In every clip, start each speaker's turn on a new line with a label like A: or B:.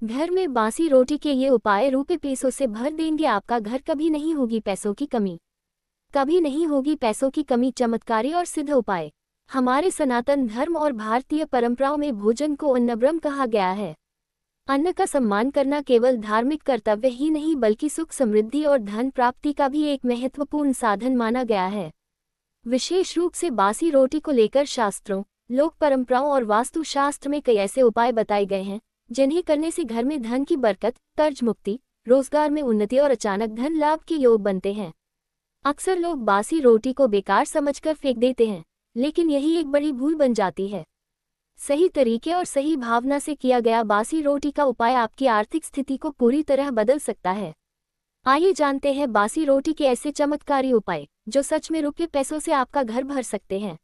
A: घर में बासी रोटी के ये उपाय रुपए पैसों से भर देंगे आपका घर। कभी नहीं होगी पैसों की कमी, कभी नहीं होगी पैसों की कमी। चमत्कारी और सिद्ध उपाय। हमारे सनातन धर्म और भारतीय परंपराओं में भोजन को अन्नब्रह्म कहा गया है। अन्न का सम्मान करना केवल धार्मिक कर्तव्य ही नहीं बल्कि सुख समृद्धि और धन प्राप्ति का भी एक महत्वपूर्ण साधन माना गया है। विशेष रूप से बासी रोटी को लेकर शास्त्रों, लोक परंपराओं और वास्तुशास्त्र में कई ऐसे उपाय बताए गए हैं जिन्हें करने से घर में धन की बरकत, कर्ज मुक्ति, रोजगार में उन्नति और अचानक धन लाभ के योग बनते हैं। अक्सर लोग बासी रोटी को बेकार समझकर फेंक देते हैं, लेकिन यही एक बड़ी भूल बन जाती है। सही तरीके और सही भावना से किया गया बासी रोटी का उपाय आपकी आर्थिक स्थिति को पूरी तरह बदल सकता है। आइए जानते हैं बासी रोटी के ऐसे चमत्कारी उपाय जो सच में रुपये पैसों से आपका घर भर सकते हैं।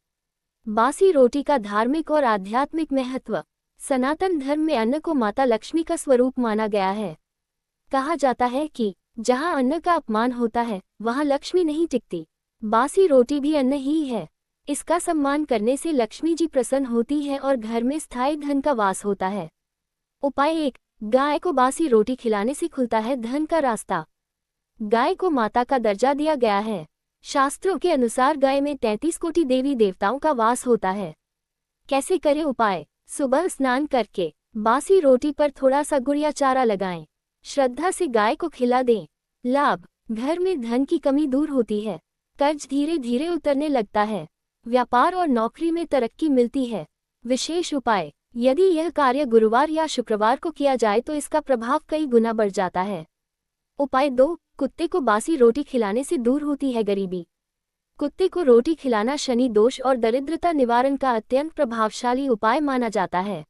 A: बासी रोटी का धार्मिक और आध्यात्मिक महत्व। सनातन धर्म में अन्न को माता लक्ष्मी का स्वरूप माना गया है। कहा जाता है कि जहां अन्न का अपमान होता है वहां लक्ष्मी नहीं टिकती। बासी रोटी भी अन्न ही है। इसका सम्मान करने से लक्ष्मी जी प्रसन्न होती है और घर में स्थायी धन का वास होता है। उपाय 1। गाय को बासी रोटी खिलाने से खुलता है धन का रास्ता। गाय को माता का दर्जा दिया गया है। शास्त्रों के अनुसार गाय में 33 कोटि देवी देवताओं का वास होता है। कैसे करें उपाय? सुबह स्नान करके बासी रोटी पर थोड़ा सा गुड़ या चारा लगाएं। श्रद्धा से गाय को खिला दें। लाभ: घर में धन की कमी दूर होती है। कर्ज धीरे धीरे उतरने लगता है। व्यापार और नौकरी में तरक्की मिलती है। विशेष उपाय: यदि यह कार्य गुरुवार या शुक्रवार को किया जाए तो इसका प्रभाव कई गुना बढ़ जाता है। उपाय 2। कुत्ते को बासी रोटी खिलाने से दूर होती है गरीबी। कुत्ते को रोटी खिलाना शनि दोष और दरिद्रता निवारण का अत्यंत प्रभावशाली उपाय माना जाता है।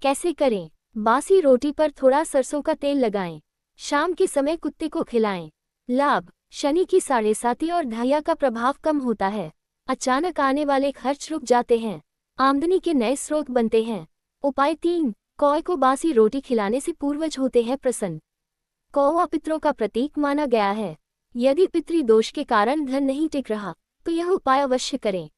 A: कैसे करें? बासी रोटी पर थोड़ा सरसों का तेल लगाएं। शाम के समय कुत्ते को खिलाएं। लाभ: शनि की 7.5 और ढैया का प्रभाव कम होता है। अचानक आने वाले खर्च रुक जाते हैं। आमदनी के नए स्रोत बनते हैं। उपाय 3। कौवे को बासी रोटी खिलाने से पूर्वज होते हैं प्रसन्न। कौवा पितरों का प्रतीक माना गया है। यदि पितृ दोष के कारण धन नहीं टिक रहा तो यह उपाय अवश्य करें।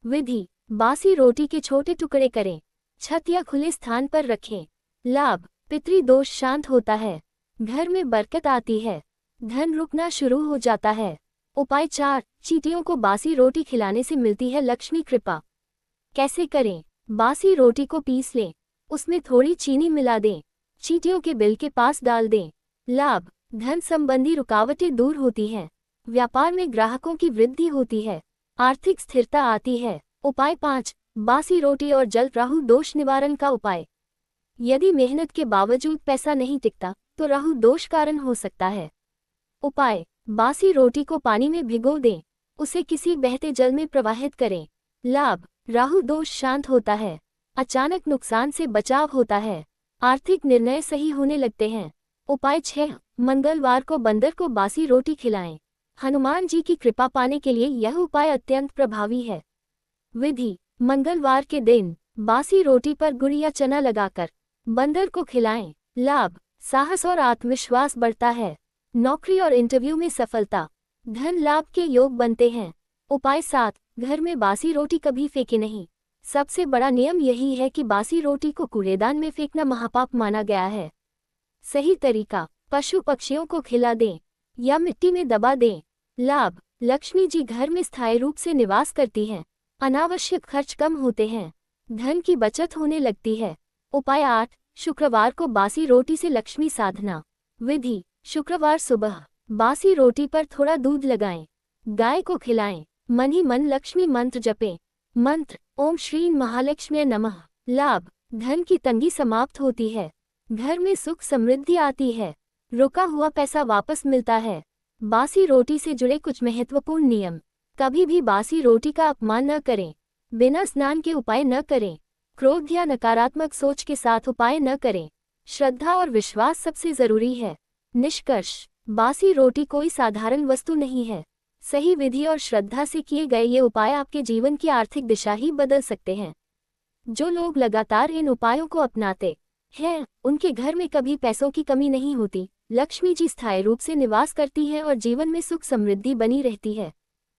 A: विधि: बासी रोटी के छोटे टुकड़े करें। छत या खुले स्थान पर रखें। लाभ: पितृ दोष शांत होता है। घर में बरकत आती है। धन रुकना शुरू हो जाता है। उपाय 4। चींटियों को बासी रोटी खिलाने से मिलती है लक्ष्मी कृपा। कैसे करें? बासी रोटी को पीस लें। उसमें थोड़ी चीनी मिला दें। चींटियों के बिल के पास डाल दें। लाभ: धन संबंधी रुकावटें दूर होती हैं। व्यापार में ग्राहकों की वृद्धि होती है। आर्थिक स्थिरता आती है। उपाय 5। बासी रोटी और जल राहु दोष निवारण का उपाय। यदि मेहनत के बावजूद पैसा नहीं टिकता तो राहु दोष कारण हो सकता है। उपाय: बासी रोटी को पानी में भिगो दें। उसे किसी बहते जल में प्रवाहित करें। लाभ: राहु दोष शांत होता है। अचानक नुकसान से बचाव होता है। आर्थिक निर्णय सही होने लगते हैं। उपाय 6। मंगलवार को बंदर को बासी रोटी खिलाएं। हनुमान जी की कृपा पाने के लिए यह उपाय अत्यंत प्रभावी है। विधि: मंगलवार के दिन बासी रोटी पर गुड़ या चना लगाकर बंदर को खिलाएं। लाभ: साहस और आत्मविश्वास बढ़ता है। नौकरी और इंटरव्यू में सफलता, धन लाभ के योग बनते हैं। उपाय 7। घर में बासी रोटी कभी फेंके नहीं। सबसे बड़ा नियम यही है कि बासी रोटी को कूड़ेदान में फेंकना महापाप माना गया है। सही तरीका: पशु पक्षियों को खिला दें या मिट्टी में दबा दें। लाभ: लक्ष्मी जी घर में स्थायी रूप से निवास करती हैं। अनावश्यक खर्च कम होते हैं। धन की बचत होने लगती है। उपाय 8। शुक्रवार को बासी रोटी से लक्ष्मी साधना। विधि: शुक्रवार सुबह बासी रोटी पर थोड़ा दूध लगाएं। गाय को खिलाएं। मन ही मन लक्ष्मी मंत्र जपें। मंत्र: ओम श्री महालक्ष्मी नमः। लाभ: धन की तंगी समाप्त होती है। घर में सुख समृद्धि आती है। रुका हुआ पैसा वापस मिलता है। बासी रोटी से जुड़े कुछ महत्वपूर्ण नियम। कभी भी बासी रोटी का अपमान न करें। बिना स्नान के उपाय न करें। क्रोध या नकारात्मक सोच के साथ उपाय न करें। श्रद्धा और विश्वास सबसे जरूरी है। निष्कर्ष: बासी रोटी कोई साधारण वस्तु नहीं है। सही विधि और श्रद्धा से किए गए ये उपाय आपके जीवन की आर्थिक दिशा ही बदल सकते हैं। जो लोग लगातार इन उपायों को अपनाते हैं उनके घर में कभी पैसों की कमी नहीं होती। लक्ष्मी जी स्थायी रूप से निवास करती हैं और जीवन में सुख समृद्धि बनी रहती है।